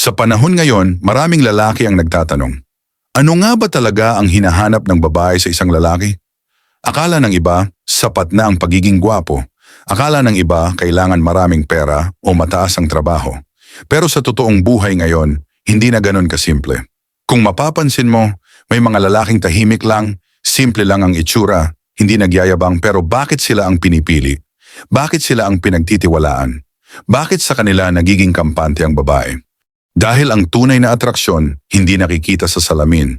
Sa panahon ngayon, maraming lalaki ang nagtatanong, ano nga ba talaga ang hinahanap ng babae sa isang lalaki? Akala ng iba, sapat na ang pagiging gwapo. Akala ng iba, kailangan maraming pera o mataas ang trabaho. Pero sa totoong buhay ngayon, hindi na ganun kasimple. Kung mapapansin mo, may mga lalaking tahimik lang, simple lang ang itsura, hindi nagyayabang, pero bakit sila ang pinipili? Bakit sila ang pinagtitiwalaan? Bakit sa kanila nagiging kampante ang babae? Dahil ang tunay na atraksyon, hindi nakikita sa salamin.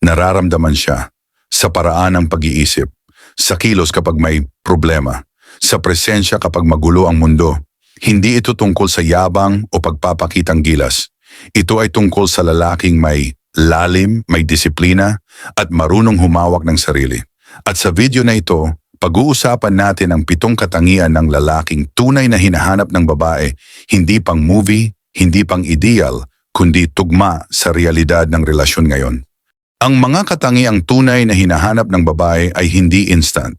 Nararamdaman siya sa paraan ng pag-iisip, sa kilos kapag may problema, sa presensya kapag magulo ang mundo. Hindi ito tungkol sa yabang o pagpapakitang gilas. Ito ay tungkol sa lalaking may lalim, may disiplina, at marunong humawak ng sarili. At sa video na ito, pag-uusapan natin ang 7 katangian ng lalaking tunay na hinahanap ng babae, hindi pang movie, hindi pang ideal, kundi tugma sa realidad ng relasyon ngayon. Ang mga katangiang tunay na hinahanap ng babae ay hindi instant.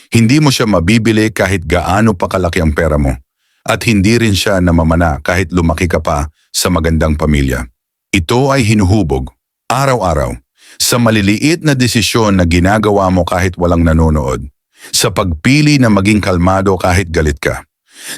Hindi mo siya mabibili kahit gaano pa kalaki ang pera mo. At hindi rin siya namamana kahit lumaki ka pa sa magandang pamilya. Ito ay hinuhubog, araw-araw, sa maliliit na desisyon na ginagawa mo kahit walang nanonood. Sa pagpili na maging kalmado kahit galit ka.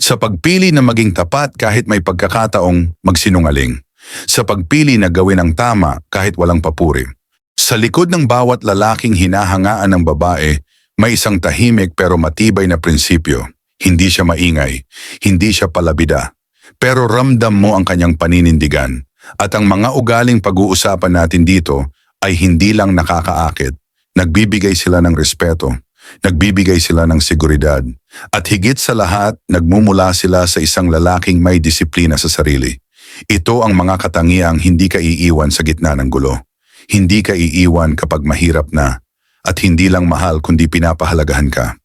Sa pagpili na maging tapat kahit may pagkakataong magsinungaling. Sa pagpili na gawin ang tama kahit walang papuri. Sa likod ng bawat lalaking hinahangaan ng babae, may isang tahimik pero matibay na prinsipyo. Hindi siya maingay, hindi siya palabida. Pero ramdam mo ang kanyang paninindigan. At ang mga ugaling pag-uusapan natin dito ay hindi lang nakakaakit. Nagbibigay sila ng respeto. Nagbibigay sila ng seguridad. At higit sa lahat, nagmumula sila sa isang lalaking may disiplina sa sarili. Ito ang mga katangiang hindi ka iiwan sa gitna ng gulo. Hindi ka iiwan kapag mahirap na. At hindi lang mahal kundi pinapahalagahan ka.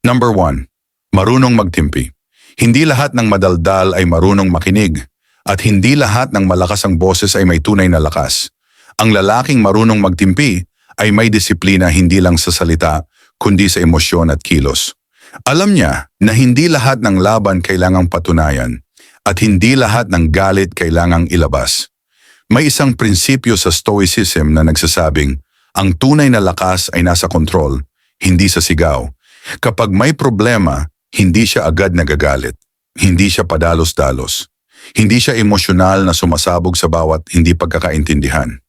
Number 1. Marunong magtimpi. Hindi lahat ng madaldal ay marunong makinig. At hindi lahat ng malakas ang boses ay may tunay na lakas. Ang lalaking marunong magtimpi ay may disiplina hindi lang sa salita, kundi sa emosyon at kilos. Alam niya na hindi lahat ng laban kailangang patunayan at hindi lahat ng galit kailangang ilabas. May isang prinsipyo sa Stoicism na nagsasabing, ang tunay na lakas ay nasa kontrol, hindi sa sigaw. Kapag may problema, hindi siya agad nagagalit. Hindi siya padalos-dalos. Hindi siya emosyonal na sumasabog sa bawat hindi pagkakaintindihan.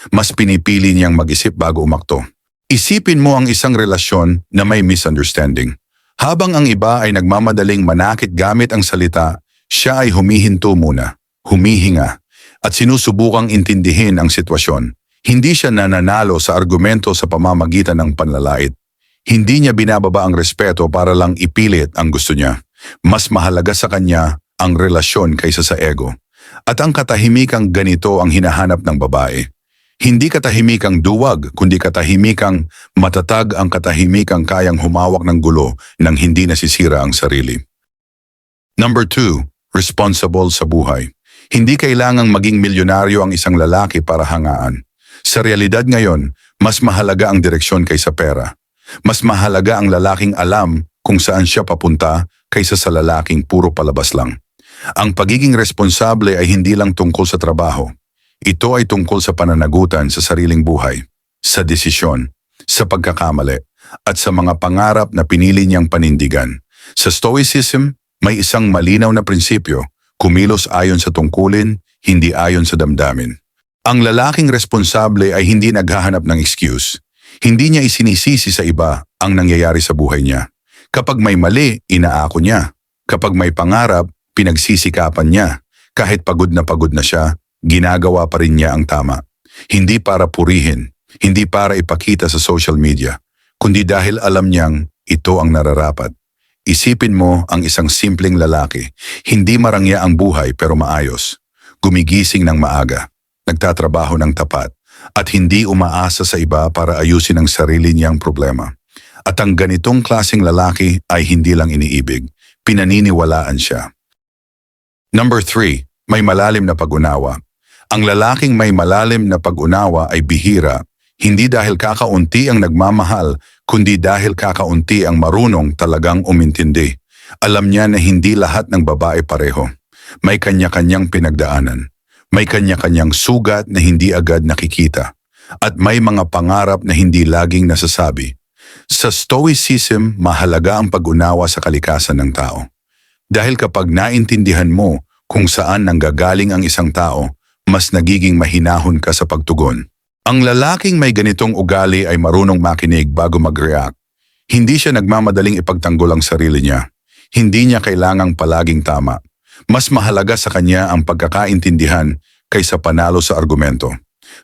Mas pinipili niyang mag-isip bago umakto. Isipin mo ang isang relasyon na may misunderstanding. Habang ang iba ay nagmamadaling manakit gamit ang salita, siya ay humihinto muna, humihinga, at sinusubukang intindihin ang sitwasyon. Hindi siya nananalo sa argumento sa pamamagitan ng panlalait. Hindi niya binababa ang respeto para lang ipilit ang gusto niya. Mas mahalaga sa kanya ang relasyon kaysa sa ego. At ang katahimikang ganito ang hinahanap ng babae. Hindi katahimikang duwag, kundi katahimikang matatag, ang katahimikang kayang humawak ng gulo nang hindi nasisira ang sarili. Number 2. Responsible sa buhay. Hindi kailangang maging milyonaryo ang isang lalaki para hangaan. Sa realidad ngayon, mas mahalaga ang direksyon kaysa pera. Mas mahalaga ang lalaking alam kung saan siya papunta kaysa sa lalaking puro palabas lang. Ang pagiging responsable ay hindi lang tungkol sa trabaho. Ito ay tungkol sa pananagutan sa sariling buhay, sa desisyon, sa pagkakamali, at sa mga pangarap na pinili niyang panindigan. Sa Stoicism, may isang malinaw na prinsipyo, kumilos ayon sa tungkulin, hindi ayon sa damdamin. Ang lalaking responsable ay hindi naghahanap ng excuse. Hindi niya isinisisi sa iba ang nangyayari sa buhay niya. Kapag may mali, inaako niya. Kapag may pangarap, pinagsisikapan niya. Kahit pagod na siya, ginagawa pa rin niya ang tama. Hindi para purihin, hindi para ipakita sa social media, kundi dahil alam niyang ito ang nararapat. Isipin mo ang isang simpleng lalaki, hindi marangya ang buhay pero maayos. Gumigising ng maaga, nagtatrabaho ng tapat, at hindi umaasa sa iba para ayusin ang sarili niyang problema. At ang ganitong klaseng lalaki ay hindi lang iniibig, pinaniniwalaan siya. Number 3. May malalim na pag-unawa. Ang lalaking may malalim na pag-unawa ay bihira, hindi dahil kakaunti ang nagmamahal, kundi dahil kakaunti ang marunong talagang umintindi. Alam niya na hindi lahat ng babae pareho. May kanya-kanyang pinagdaanan. May kanya-kanyang sugat na hindi agad nakikita. At may mga pangarap na hindi laging nasasabi. Sa Stoicism, mahalaga ang pag-unawa sa kalikasan ng tao. Dahil kapag naintindihan mo kung saan nanggagaling ang isang tao, mas nagiging mahinahon ka sa pagtugon. Ang lalaking may ganitong ugali ay marunong makinig bago mag-react. Hindi siya nagmamadaling ipagtanggol ang sarili niya. Hindi niya kailangang palaging tama. Mas mahalaga sa kanya ang pagkakaintindihan kaysa panalo sa argumento.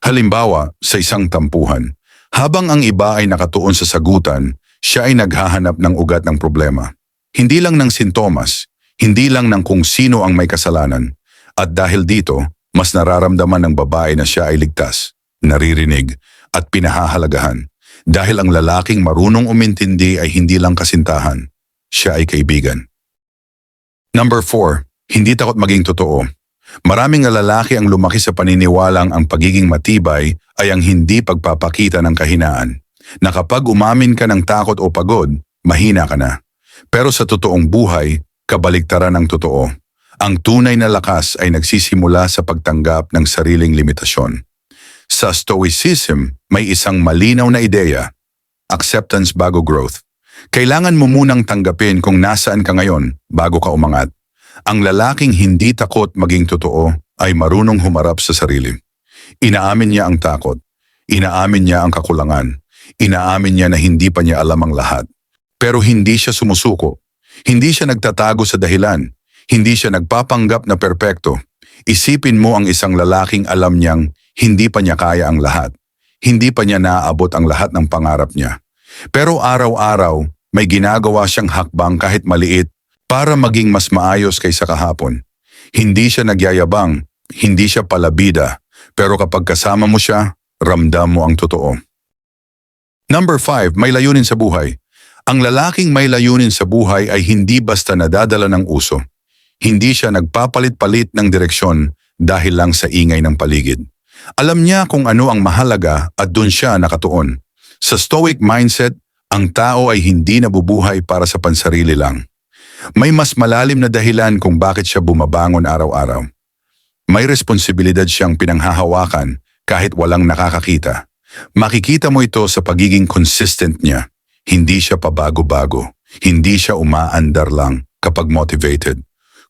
Halimbawa, sa isang tampuhan, habang ang iba ay nakatuon sa sagutan, siya ay naghahanap ng ugat ng problema. Hindi lang ng sintomas, hindi lang ng kung sino ang may kasalanan. At dahil dito, mas nararamdaman ng babae na siya ay ligtas, naririnig, at pinahahalagahan. Dahil ang lalaking marunong umintindi ay hindi lang kasintahan, siya ay kaibigan. Number 4, hindi takot maging totoo. Maraming lalaki ang lumaki sa paniniwalang ang pagiging matibay ay ang hindi pagpapakita ng kahinaan. Na kapag umamin ka ng takot o pagod, mahina ka na. Pero sa totoong buhay, kabaliktaran ang totoo. Ang tunay na lakas ay nagsisimula sa pagtanggap ng sariling limitasyon. Sa Stoicism, may isang malinaw na ideya, acceptance bago growth. Kailangan mo munang tanggapin kung nasaan ka ngayon bago ka umangat. Ang lalaking hindi takot maging totoo ay marunong humarap sa sarili. Inaamin niya ang takot. Inaamin niya ang kakulangan. Inaamin niya na hindi pa niya alam ang lahat. Pero hindi siya sumusuko. Hindi siya nagtatago sa dahilan. Hindi siya nagpapanggap na perpekto. Isipin mo ang isang lalaking alam niyang hindi pa niya kaya ang lahat. Hindi pa niya naaabot ang lahat ng pangarap niya. Pero araw-araw, may ginagawa siyang hakbang kahit maliit para maging mas maayos kaysa kahapon. Hindi siya nagyayabang, hindi siya palabida, pero kapag kasama mo siya, ramdam mo ang totoo. Number 5, may layunin sa buhay. Ang lalaking may layunin sa buhay ay hindi basta nadadala ng uso. Hindi siya nagpapalit-palit ng direksyon dahil lang sa ingay ng paligid. Alam niya kung ano ang mahalaga at doon siya nakatuon. Sa Stoic mindset, ang tao ay hindi nabubuhay para sa pansarili lang. May mas malalim na dahilan kung bakit siya bumabangon araw-araw. May responsibilidad siyang pinanghahawakan kahit walang nakakakita. Makikita mo ito sa pagiging consistent niya. Hindi siya pabago-bago. Hindi siya umaandar lang kapag motivated.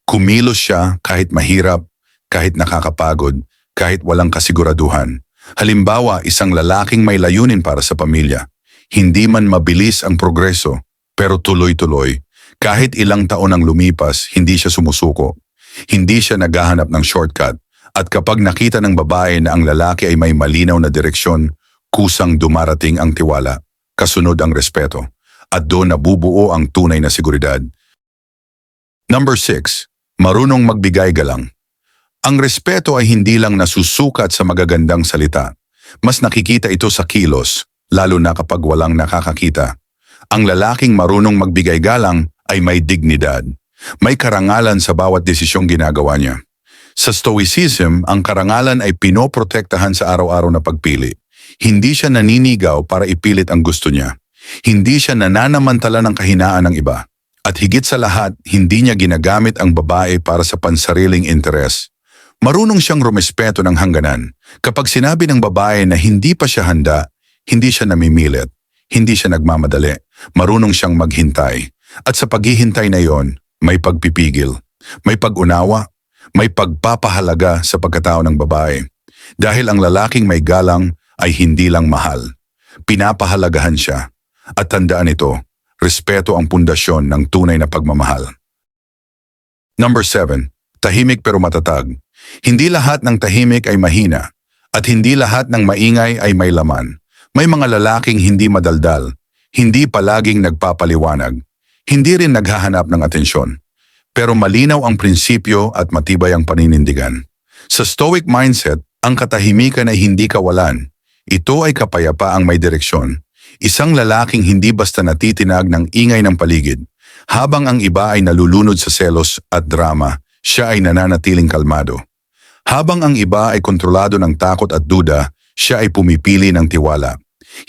Kumilos siya kahit mahirap, kahit nakakapagod, kahit walang kasiguraduhan. Halimbawa, isang lalaking may layunin para sa pamilya. Hindi man mabilis ang progreso, pero tuloy-tuloy. Kahit ilang taon ang lumipas, hindi siya sumusuko. Hindi siya naghahanap ng shortcut. At kapag nakita ng babae na ang lalaki ay may malinaw na direksyon, kusang dumarating ang tiwala, kasunod ang respeto. At doon nabubuo ang tunay na seguridad. Number 6, marunong magbigay galang. Ang respeto ay hindi lang nasusukat sa magagandang salita. Mas nakikita ito sa kilos, lalo na kapag walang nakakakita. Ang lalaking marunong magbigay galang ay may dignidad. May karangalan sa bawat desisyong ginagawa niya. Sa Stoicism, ang karangalan ay pinoprotektahan sa araw-araw na pagpili. Hindi siya naninigaw para ipilit ang gusto niya. Hindi siya nananamantala ng kahinaan ng iba. At higit sa lahat, hindi niya ginagamit ang babae para sa pansariling interes. Marunong siyang rumespeto ng hangganan. Kapag sinabi ng babae na hindi pa siya handa, hindi siya namimilit. Hindi siya nagmamadali. Marunong siyang maghintay. At sa paghihintay na yon, may pagpipigil, may pag-unawa, may pagpapahalaga sa pagkatao ng babae. Dahil ang lalaking may galang ay hindi lang mahal. Pinapahalagahan siya. At tandaan ito, respeto ang pundasyon ng tunay na pagmamahal. Number 7, tahimik pero matatag. Hindi lahat ng tahimik ay mahina. At hindi lahat ng maingay ay may laman. May mga lalaking hindi madaldal, hindi palaging nagpapaliwanag. Hindi rin naghahanap ng atensyon. Pero malinaw ang prinsipyo at matibay ang paninindigan. Sa Stoic mindset, ang katahimikan ay hindi kawalan. Ito ay kapayapaang may direksyon. Isang lalaking hindi basta natitinag ng ingay ng paligid. Habang ang iba ay nalulunod sa selos at drama, siya ay nananatiling kalmado. Habang ang iba ay kontrolado ng takot at duda, siya ay pumipili ng tiwala.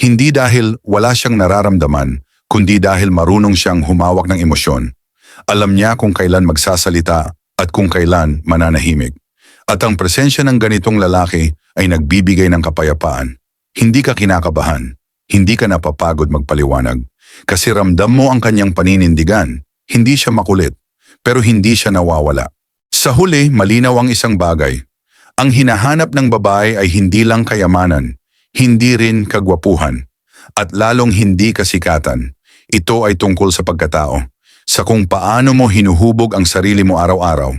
Hindi dahil wala siyang nararamdaman, kundi dahil marunong siyang humawak ng emosyon. Alam niya kung kailan magsasalita at kung kailan mananahimik. At ang presensya ng ganitong lalaki ay nagbibigay ng kapayapaan. Hindi ka kinakabahan, hindi ka napapagod magpaliwanag. Kasi ramdam mo ang kanyang paninindigan. Hindi siya makulit, pero hindi siya nawawala. Sa huli, malinaw ang isang bagay. Ang hinahanap ng babae ay hindi lang kayamanan, hindi rin kagwapuhan, at lalong hindi kasikatan. Ito ay tungkol sa pagkatao, sa kung paano mo hinuhubog ang sarili mo araw-araw,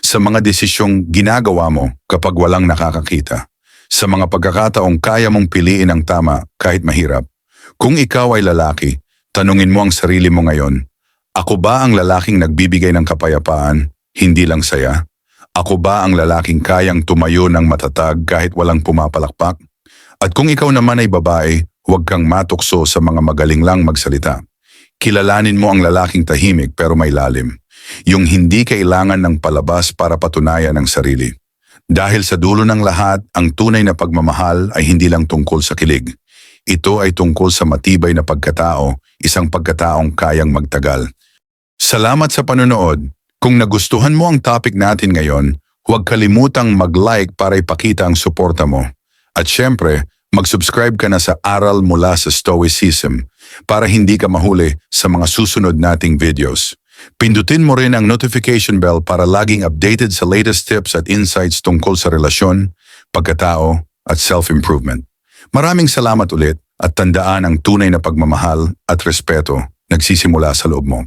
sa mga desisyong ginagawa mo kapag walang nakakakita, sa mga pagkakataong kaya mong piliin ang tama kahit mahirap. Kung ikaw ay lalaki, tanungin mo ang sarili mo ngayon, ako ba ang lalaking nagbibigay ng kapayapaan, hindi lang saya? Ako ba ang lalaking kayang tumayo ng matatag kahit walang pumapalakpak? At kung ikaw naman ay babae, huwag kang matukso sa mga magaling lang magsalita. Kilalanin mo ang lalaking tahimik pero may lalim. Yung hindi kailangan ng palabas para patunayan ang sarili. Dahil sa dulo ng lahat, ang tunay na pagmamahal ay hindi lang tungkol sa kilig. Ito ay tungkol sa matibay na pagkatao, isang pagkataong kayang magtagal. Salamat sa panonood. Kung nagustuhan mo ang topic natin ngayon, huwag kalimutang mag-like para ipakita ang suporta mo. At syempre, mag-subscribe ka na sa Aral Mula sa Stoicism para hindi ka mahuli sa mga susunod nating videos. Pindutin mo rin ang notification bell para laging updated sa latest tips at insights tungkol sa relasyon, pagkatao at self-improvement. Maraming salamat ulit at tandaan ang tunay na pagmamahal at respeto nagsisimula sa loob mo.